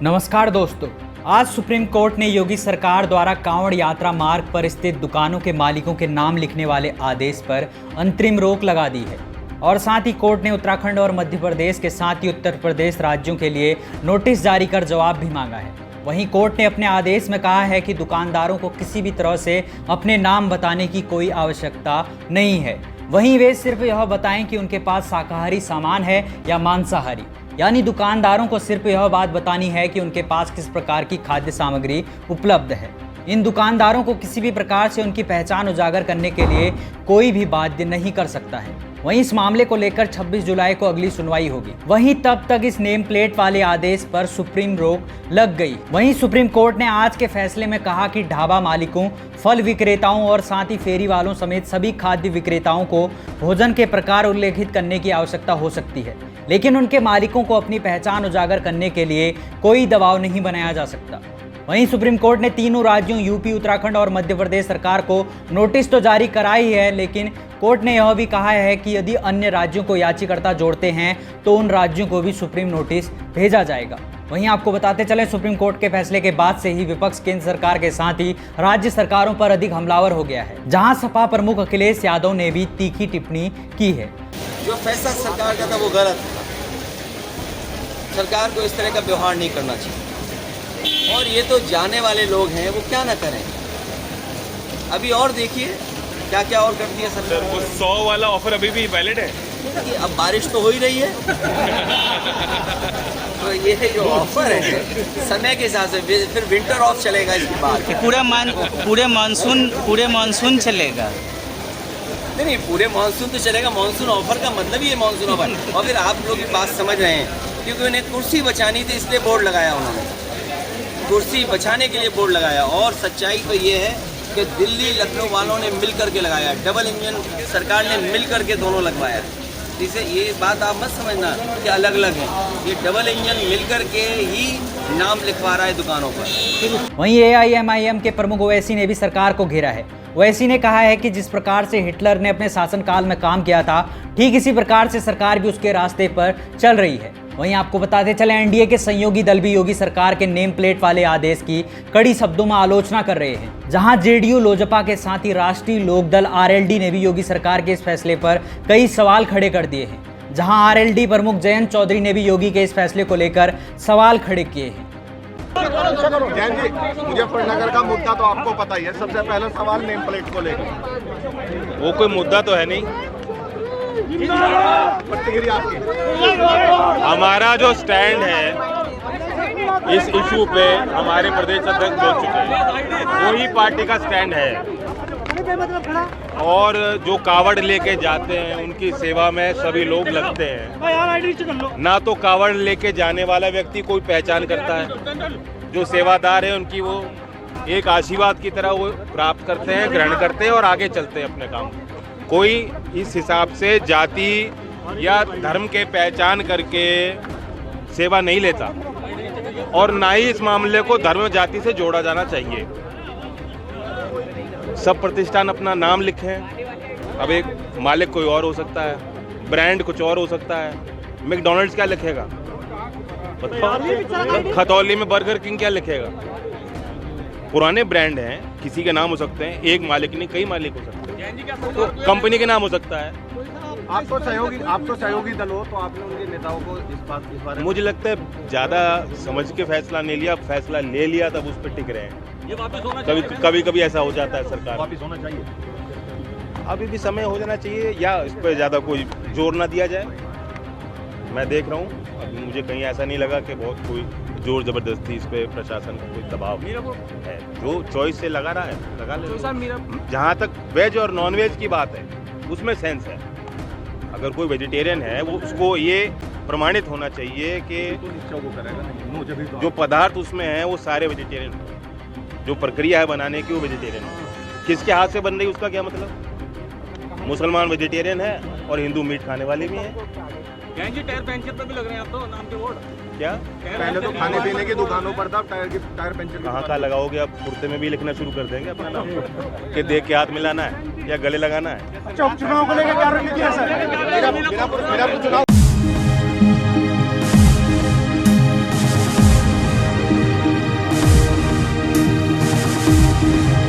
नमस्कार दोस्तों, आज सुप्रीम कोर्ट ने योगी सरकार द्वारा कांवड़ यात्रा मार्ग पर स्थित दुकानों के मालिकों के नाम लिखने वाले आदेश पर अंतरिम रोक लगा दी है और साथ ही कोर्ट ने उत्तराखंड और मध्य प्रदेश के साथ ही उत्तर प्रदेश राज्यों के लिए नोटिस जारी कर जवाब भी मांगा है। वहीं कोर्ट ने अपने आदेश में कहा है कि दुकानदारों को किसी भी तरह से अपने नाम बताने की कोई आवश्यकता नहीं है। वहीं वे सिर्फ यह बताएं कि उनके पास शाकाहारी सामान है या मांसाहारी, यानी दुकानदारों को सिर्फ यह बात बतानी है कि उनके पास किस प्रकार की खाद्य सामग्री उपलब्ध है। इन दुकानदारों को किसी भी प्रकार से उनकी पहचान उजागर करने के लिए कोई भी बाध्य नहीं कर सकता है। वहीं इस मामले को लेकर 26 जुलाई को अगली सुनवाई होगी। वहीं तब तक इस नेम प्लेट वाले आदेश पर सुप्रीम रोक लग गई। वहीं सुप्रीम कोर्ट ने आज के फैसले में कहा कि ढाबा मालिकों, फल विक्रेताओं और साथ ही फेरी वालों समेत सभी खाद्य विक्रेताओं को भोजन के प्रकार उल्लेखित करने की आवश्यकता हो सकती है, लेकिन उनके मालिकों को अपनी पहचान उजागर करने के लिए कोई दबाव नहीं बनाया जा सकता। वहीं सुप्रीम कोर्ट ने तीनों राज्यों यूपी, उत्तराखंड और मध्य प्रदेश सरकार को नोटिस तो जारी कराई है, लेकिन कोर्ट ने यह भी कहा है कि यदि अन्य राज्यों को याचिकाकर्ता जोड़ते हैं तो उन राज्यों को भी सुप्रीम नोटिस भेजा जाएगा। वहीं आपको बताते चलें, सुप्रीम कोर्ट के फैसले के बाद से ही विपक्ष केंद्र सरकार के साथ ही राज्य सरकारों पर अधिक हमलावर हो गया है, जहां सपा प्रमुख अखिलेश यादव ने भी तीखी टिप्पणी की है। जो फैसला सरकार का था वो गलत था। सरकार को इस तरह का व्यवहार नहीं करना चाहिए। और ये तो जाने वाले लोग हैं, वो क्या ना करें। अभी और देखिए क्या क्या और करती है सरकार। वो 100 वाला ऑफर अभी भी वैलिड है। अब बारिश तो हो ही रही है तो ये जो ऑफर है समय के हिसाब से फिर विंटर ऑफ चलेगा इसके बाद। पूरे मानसून चलेगा। नहीं, पूरे मानसून तो चलेगा। मानसून ऑफर का मतलब ही है मानसून ऑफर। और फिर आप लोग बात समझ रहे हैं, क्योंकि उन्हें कुर्सी बचानी थी इसलिए बोर्ड लगाया उन्होंने। कुर्सी बचाने के लिए बोर्ड लगाया। और सच्चाई तो ये है कि दिल्ली लखनऊ वालों ने मिल करके लगाया। डबल इंजन सरकार ने मिल करके दोनों लगवाया। जिसे ये बात आप मत समझना कि अलग अलग है। ये डबल इंजन मिल करके ही नाम लिखवा रहा है दुकानों पर। वहीं AIMIM के प्रमुख ओवैसी ने भी सरकार को घेरा है। ओवैसी ने कहा है कि जिस प्रकार से हिटलर ने अपने शासनकाल में काम किया था, ठीक इसी प्रकार से सरकार भी उसके रास्ते पर चल रही है। वहीं आपको बताते चले, एनडीए के सहयोगी दल भी योगी सरकार के नेम प्लेट वाले आदेश की कड़ी शब्दों में आलोचना कर रहे हैं, जहां जेडीयू, लोजपा के साथ ही राष्ट्रीय लोकदल RLD ने भी योगी सरकार के इस फैसले पर कई सवाल खड़े कर दिए हैं। जहां RLD प्रमुख जयंत चौधरी ने भी योगी के इस फैसले को लेकर सवाल खड़े किए हैं। जैन जी, मुजफ्फरनगर का मुद्दा तो आपको पता ही है। सबसे पहला सवाल नेम प्लेट को लेकर। वो कोई मुद्दा तो है नहीं। प्रतिक्रिया आपकी। हमारा जो स्टैंड है इस इशू पे हमारे प्रदेश अध्यक्ष बोल चुके हैं, वही पार्टी का स्टैंड है। और जो कावड़ लेके जाते हैं उनकी सेवा में सभी लोग लगते हैं। ना तो कावड़ लेके जाने वाला व्यक्ति कोई पहचान करता है। जो सेवादार है उनकी वो एक आशीर्वाद की तरह वो प्राप्त करते हैं, ग्रहण करते हैं और आगे चलते हैं अपने काम। कोई इस हिसाब से जाति या धर्म के पहचान करके सेवा नहीं लेता और ना ही इस मामले को धर्म जाति से जोड़ा जाना चाहिए। सब प्रतिष्ठान अपना नाम लिखें। अब एक मालिक कोई और हो सकता है, ब्रांड कुछ और हो सकता है। मैकडॉनल्ड्स क्या लिखेगा, खतौली में बर्गर किंग क्या लिखेगा। पुराने ब्रांड हैं, किसी के नाम हो सकते हैं, एक मालिक नहीं कई मालिक हो सकते हैं, तो कंपनी के नाम हो सकता है। आप तो सहयोगी दल हो, तो आपने उनके नेताओं को इस बारे में मुझे लगता है ज़्यादा समझ के फैसला नहीं लिया, फैसला ले लिया तब उस पर टिक रहे हैं। कभी ऐसा हो जाता है, सरकार वापिस होना चाहिए। अभी भी समय हो जाना चाहिए या इस पर ज़्यादा कोई जोर ना दिया जाए। मैं देख रहा हूँ, अभी मुझे कहीं ऐसा नहीं लगा कि बहुत कोई जोर जबरदस्ती इस पे प्रशासन का कोई दबाव है। जो चॉइस से लगा रहा है लगा ले। जहाँ तक वेज और नॉन वेज की बात है उसमें सेंस है। अगर कोई वेजिटेरियन है वो उसको ये प्रमाणित होना चाहिए कि जो पदार्थ उसमें हैं वो सारे वेजिटेरियन हैं। जो प्रक्रिया है बनाने की वो वेजिटेरियन है। किसके हाथ से बन रही उसका क्या मतलब। मुसलमान वेजिटेरियन है और हिंदू मीट खाने वाले भी हैं। टायर पंचर पे भी लग रहे हैं आप तो नाम के बोर्ड। क्या पहले तो खाने पीने की दुकानों पर था, टायर पंचर कहाँ का लगाओगे। अब कुर्ते में भी लिखना शुरू कर देंगे अपना नाम कि देख के हाथ मिलाना है या गले लगाना है। चुनाव को लेकर क्या रणनीति है सर? मेरा चुनाव